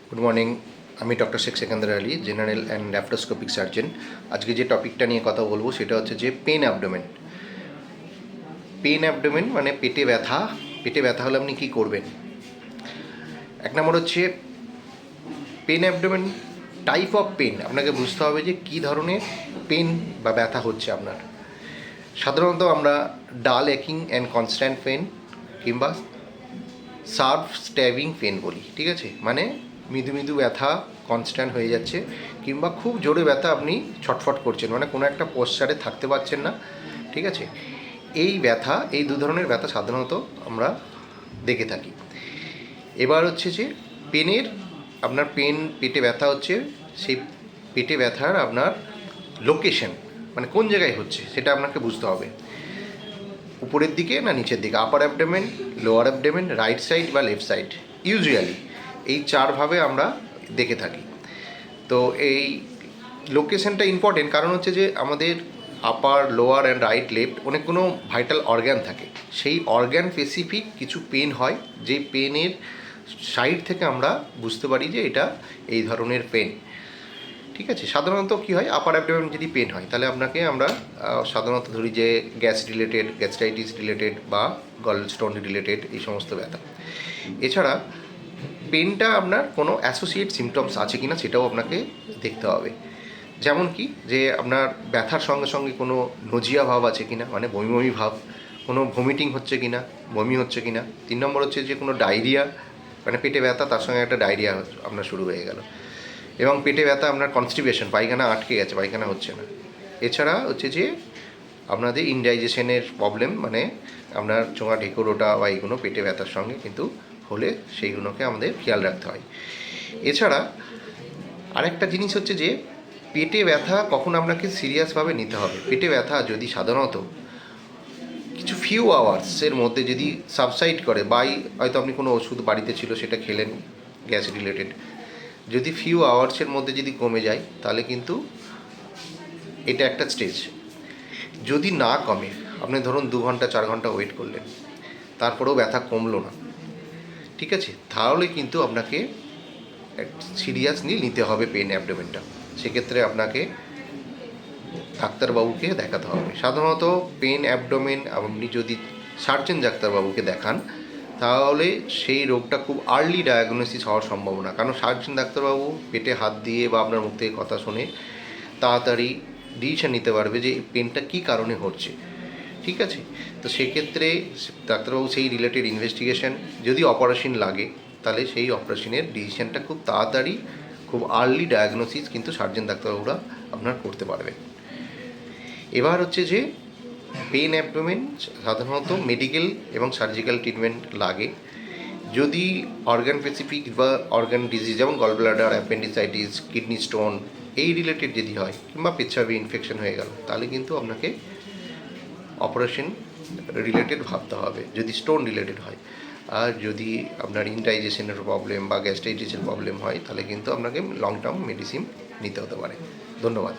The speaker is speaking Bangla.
Good morning. আমি doctor Sheikh Sekendar Ali, general and laparoscopic surgeon. আজকে যে টপিকটা নিয়ে কথা বলবো সেটা হচ্ছে যে পেন অ্যাবডোমেন। পেন অ্যাবডোমেন মানে পেটে ব্যথা। পেটে ব্যথা হলে আপনি কী করবেন? এক নম্বর হচ্ছে pain abdomen type of pain. আপনাকে বুঝতে হবে যে কী ধরনের পেন বা ব্যথা হচ্ছে আপনার। সাধারণত আমরা ডাল একিং অ্যান্ড কনস্ট্যান্ট পেন কিংবা সার্ভ স্ট্যাবিং পেন বলি, ঠিক আছে? মানে মৃদু মৃদু ব্যথা কনস্ট্যান্ট হয়ে যাচ্ছে, কিংবা খুব জোরে ব্যথা, আপনি ছটফট করছেন, মানে কোনো একটা পোশ্চারে থাকতে পারছেন না, ঠিক আছে? এই ব্যথা, এই দু ধরনের ব্যথা সাধারণত আমরা দেখে থাকি। এবার হচ্ছে যে পেনের, আপনার পেটে ব্যথা হচ্ছে, সেই পেটে ব্যথার আপনার লোকেশন, মানে কোন জায়গায় হচ্ছে সেটা আপনাকে বুঝতে হবে। উপরের দিকে না নিচের দিকে, আপার abdomen, lower abdomen, right side বা লেফট সাইড, ইউজুয়ালি এই চারভাবে আমরা দেখে থাকি। তো এই লোকেশনটা ইম্পর্টেন্ট, কারণ হচ্ছে যে আমাদের আপার, লোয়ার অ্যান্ড রাইট, লেফট অনেকগুলো ভাইটাল অর্গ্যান থাকে। সেই অর্গ্যান স্পেসিফিক কিছু পেন হয়, যে পেনের সাইড থেকে আমরা বুঝতে পারি যে এটা এই ধরনের পেন, ঠিক আছে? সাধারণত কী হয়, আপার অ্যাবডোমেন যদি পেন হয় তাহলে আপনাকে আমরা সাধারণত ধরি যে গ্যাস রিলেটেড, গ্যাস্ট্রাইটিস রিলেটেড বা গল স্টোন রিলেটেড এই সমস্ত ব্যথা। এছাড়া পেনটা আপনার কোনো অ্যাসোসিয়েট সিমটমস আছে কিনা সেটাও আপনাকে দেখতে হবে। যেমন কি, যে আপনার ব্যথার সঙ্গে সঙ্গে কোনো নজিয়া ভাব আছে কিনা, মানে বমি বমি ভাব, কোনো ভমিটিং হচ্ছে কিনা, বমি হচ্ছে কিনা। 3 নম্বর হচ্ছে যে কোনো ডায়রিয়া, মানে পেটে ব্যথা তার সঙ্গে একটা ডায়রিয়া আপনার শুরু হয়ে গেল। এবং পেটে ব্যথা আপনার কনস্টিপেশন, পায়খানা আটকে গেছে, পায়খানা হচ্ছে না। এছাড়া হচ্ছে যে আপনাদের ইনডাইজেশনের প্রবলেম, মানে আপনার চোঙা ঢেকুরোটা বা এইগুলো পেটে ব্যথার সঙ্গে কিন্তু হলে সেইগুলোকে আমাদের খেয়াল রাখতে হয়। এছাড়া আরেকটা জিনিস হচ্ছে যে পেটে ব্যথা কখন আপনাকে সিরিয়াসভাবে নিতে হবে। পেটে ব্যথা যদি সাধারণত কিছু ফিউ আওয়ার্সের মধ্যে যদি সাবসাইড করে, বাই হয়তো আপনি কোনো ওষুধ বাড়িতে ছিল সেটা খেলেন গ্যাস রিলেটেড, যদি ফিউ আওয়ার্সের মধ্যে যদি কমে যায় তাহলে কিন্তু এটা একটা স্টেজ। যদি না কমে, আপনি ধরুন 2 ঘন্টা 4 ঘন্টা ওয়েট করলেন, তারপরেও ব্যথা কমলো না, ঠিক আছে, তাহলে কিন্তু আপনাকে সিরিয়াসলি নিতে হবে পেন অ্যাবডোমেনটা। সেক্ষেত্রে আপনাকে ডাক্তারবাবুকে দেখাতে হবে। সাধারণত পেন অ্যাবডোমেন আপনি যদি সার্জেন ডাক্তারবাবুকে দেখান তাহলে সেই রোগটা খুব আর্লি ডায়াগনোসিস হওয়ার সম্ভাবনা, কারণ সার্জেন ডাক্তারবাবু পেটে হাত দিয়ে বা আপনার মুখ থেকে কথা শুনে তাড়াতাড়ি ডিসিশন নিতে পারবে যে পেনটা কী কারণে হচ্ছে, ঠিক আছে? তো সেক্ষেত্রে ডাক্তারবাবু সেই রিলেটেড ইনভেস্টিগেশন, যদি অপারেশন লাগে তাহলে সেই অপারেশনের ডিসিশনটা খুব তাড়াতাড়ি, খুব আর্লি ডায়াগনোসিস কিন্তু সার্জেন ডাক্তারবাবুরা আপনার করতে পারবে। এবার হচ্ছে যে পেন অ্যাবডোমেন সাধারণত মেডিকেল এবং সার্জিক্যাল ট্রিটমেন্ট লাগে। যদি অর্গান স্পেসিফিক বা অর্গান ডিজিজ, যেমন গলব্লাডার, অ্যাপেন্ডিসাইটিস, কিডনি স্টোন এই রিলেটেড যদি হয়, কিংবা পেচ্ছাবে ইনফেকশন হয়ে গেল, তাহলে কিন্তু আপনাকে অপারেশন রিলেটেড ভাবতে হবে যদি স্টোন রিলেটেড হয়। আর যদি আপনার ইনডাইজেশনের প্রবলেম বা গ্যাস্ট্রাইটিসের প্রবলেম হয় তাহলে কিন্তু আপনাকে লং টার্ম মেডিসিন নিতে হতে পারে। ধন্যবাদ।